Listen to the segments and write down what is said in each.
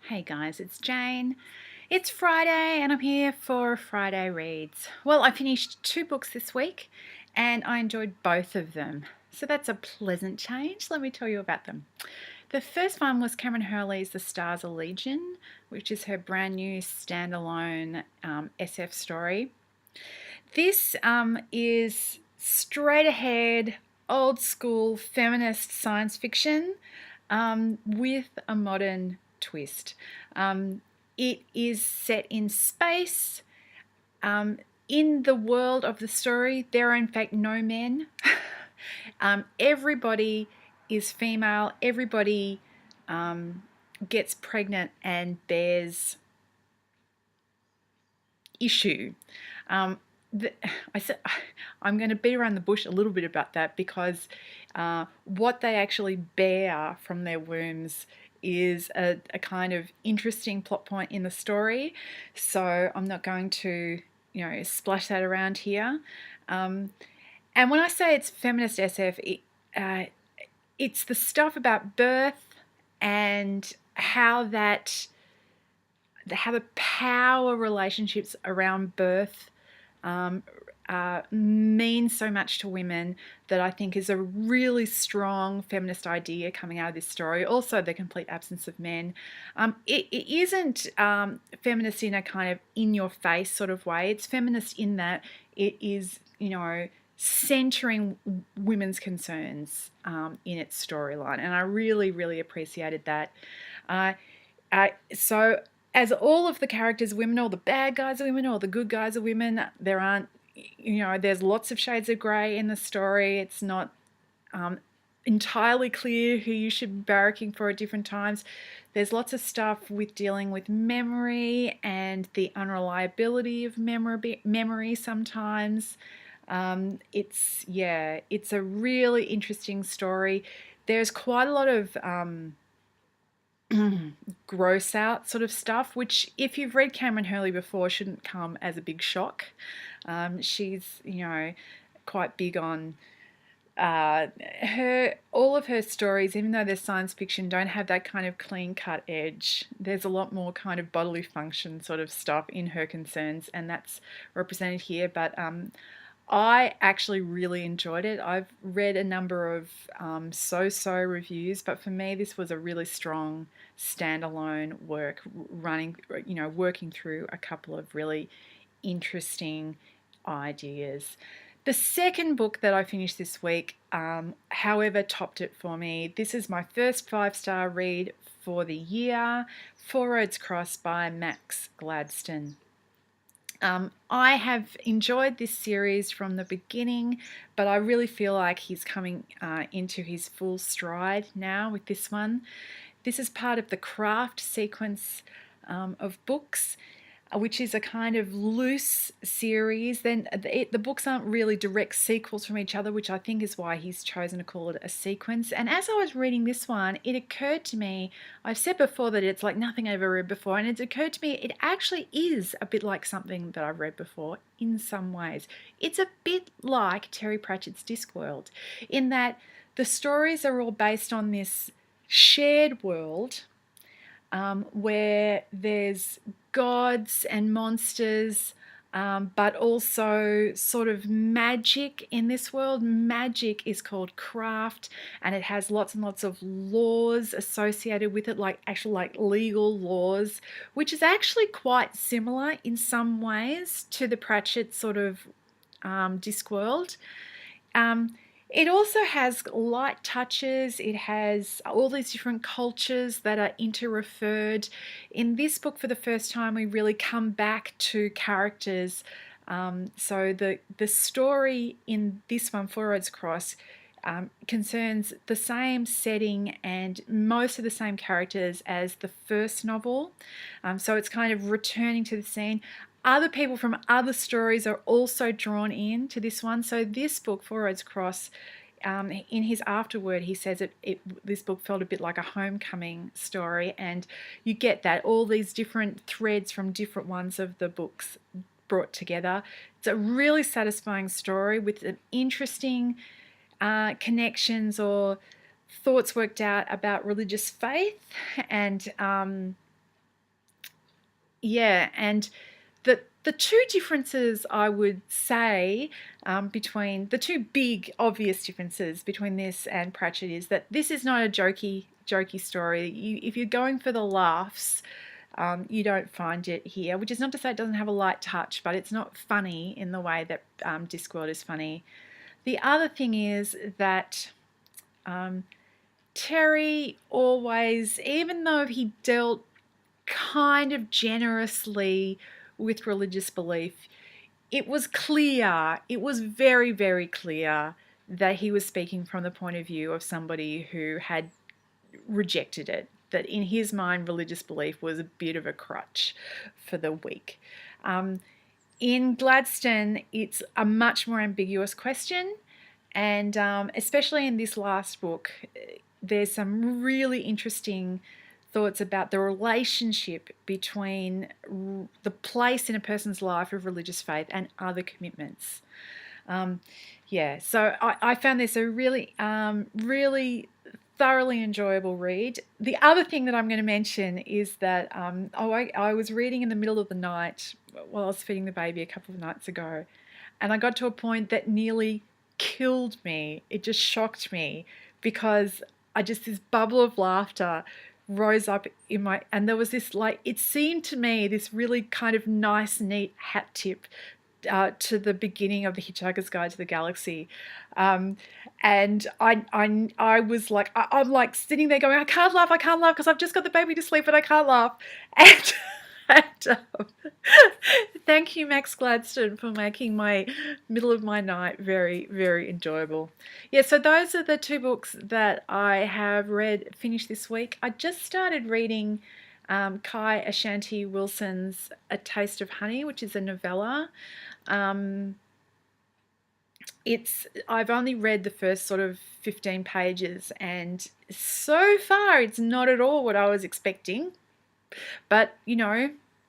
Hey guys, it's Jane. It's Friday and I'm here for Friday Reads. Well, I finished 2 books this week and I enjoyed both of them. So that's a pleasant change. Let me tell you about them. The first one was Kameron Hurley's The Stars Are Legion, which is her brand new standalone SF story. This is straight ahead, old school feminist science fiction with a modern twist. It is set in space. In the world of the story, there are in fact no men. Everybody is female. Everybody gets pregnant and bears issue. I'm going to beat around the bush a little bit about that because what they actually bear from their wombs is a kind of interesting plot point in the story. So I'm not going to, splash that around here. And when I say it's feminist SF, it's the stuff about birth and how the power relationships around birth mean so much to women that I think is a really strong feminist idea coming out of this story. Also, the complete absence of men. It isn't feminist in a kind of in-your-face sort of way. It's feminist in that it is, centering women's concerns in its storyline, and I really, really appreciated that. So as all of the characters are women, all the bad guys are women, all the good guys are women, there aren't, there's lots of shades of grey in the story. It's not entirely clear who you should be barracking for at different times. There's lots of stuff with dealing with memory and the unreliability of memory sometimes. It's a really interesting story. There's quite a lot of gross out sort of stuff, which if you've read Kameron Hurley before shouldn't come as a big shock. She's quite big on all of her stories, even though they're science fiction, don't have that kind of clean cut edge. There's a lot more kind of bodily function sort of stuff in her concerns, and that's represented here. But I actually really enjoyed it. I've read a number of so-so reviews, but for me this was a really strong standalone work, working through a couple of really interesting ideas. The second book that I finished this week, however, topped it for me. This is my first 5-star read for the year, Four Roads Cross by Max Gladstone. I have enjoyed this series from the beginning, but I really feel like he's coming into his full stride now with this one. This is part of the Craft sequence of books, which is a kind of loose series. Then the books aren't really direct sequels from each other, which I think is why he's chosen to call it a sequence. And as I was reading this one, it occurred to me, I've said before that it's like nothing I've ever read before, and it occurred to me it actually is a bit like something that I've read before in some ways. It's a bit like Terry Pratchett's Discworld, in that the stories are all based on this shared world where there's gods and monsters, but also sort of magic in this world. Magic is called craft, and it has lots and lots of laws associated with it, like legal laws, which is actually quite similar in some ways to the Pratchett sort of Discworld. It also has light touches. It has all these different cultures that are interreferred. In this book, for the first time, we really come back to characters. So the story in this one, Four Roads Cross, concerns the same setting and most of the same characters as the first novel. So it's kind of returning to the scene. Other people from other stories are also drawn in to this one. So this book, Four Roads Cross, in his afterword, he says this book felt a bit like a homecoming story, and you get that, all these different threads from different ones of the books brought together. It's a really satisfying story with an interesting connections or thoughts worked out about religious faith and Yeah, and the two differences I would say between the two big obvious differences between this and Pratchett is that this is not a jokey story. If you're going for the laughs, you don't find it here, which is not to say it doesn't have a light touch, but it's not funny in the way that Discworld is funny. The other thing is that Terry always, even though he dealt kind of generously with religious belief, it was clear, it was very, very clear that he was speaking from the point of view of somebody who had rejected it, that in his mind religious belief was a bit of a crutch for the weak. In Gladstone, it's a much more ambiguous question, and especially in this last book, there's some really interesting thoughts about the relationship between the place in a person's life of religious faith and other commitments. Yeah, so I found this a really, really thoroughly enjoyable read. The other thing that I'm going to mention is that I was reading in the middle of the night while I was feeding the baby a couple of nights ago, and I got to a point that nearly killed me. It just shocked me because this bubble of laughter rose up in my, and there was this, like, it seemed to me this really kind of nice, neat hat tip to the beginning of The Hitchhiker's Guide to the Galaxy. And I was like, I'm like sitting there going, I can't laugh because I've just got the baby to sleep and I can't laugh. And thank you, Max Gladstone, for making my middle of my night very, very enjoyable. Yeah, so those are the two books that I have finished this week. I just started reading Kai Ashante Wilson's A Taste of Honey, which is a novella. I've only read the first sort of 15 pages, and so far it's not at all what I was expecting. But,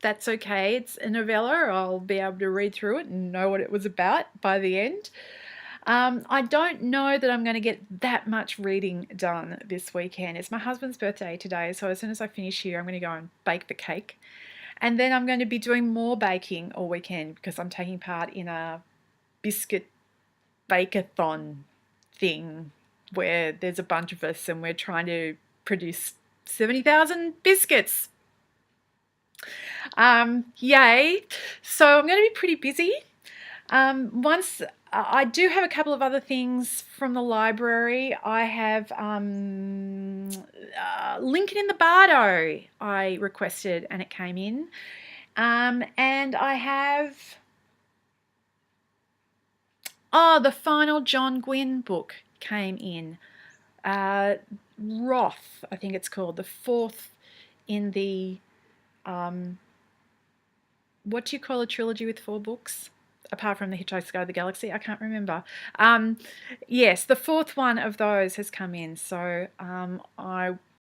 that's okay. It's a novella. I'll be able to read through it and know what it was about by the end. I don't know that I'm going to get that much reading done this weekend. It's my husband's birthday today, so as soon as I finish here, I'm going to go and bake the cake. And then I'm going to be doing more baking all weekend because I'm taking part in a biscuit bake-a-thon thing where there's a bunch of us and we're trying to produce 70,000 biscuits. Yay. So I'm going to be pretty busy. Once I do have a couple of other things from the library. I have Lincoln in the Bardo I requested and it came in. And I have the final John Gwynne book came in. Wrath, I think it's called, the fourth in the what do you call a trilogy with 4 books? Apart from The Hitchhiker's Guide to the Galaxy, I can't remember. Yes, the fourth one of those has come in, so I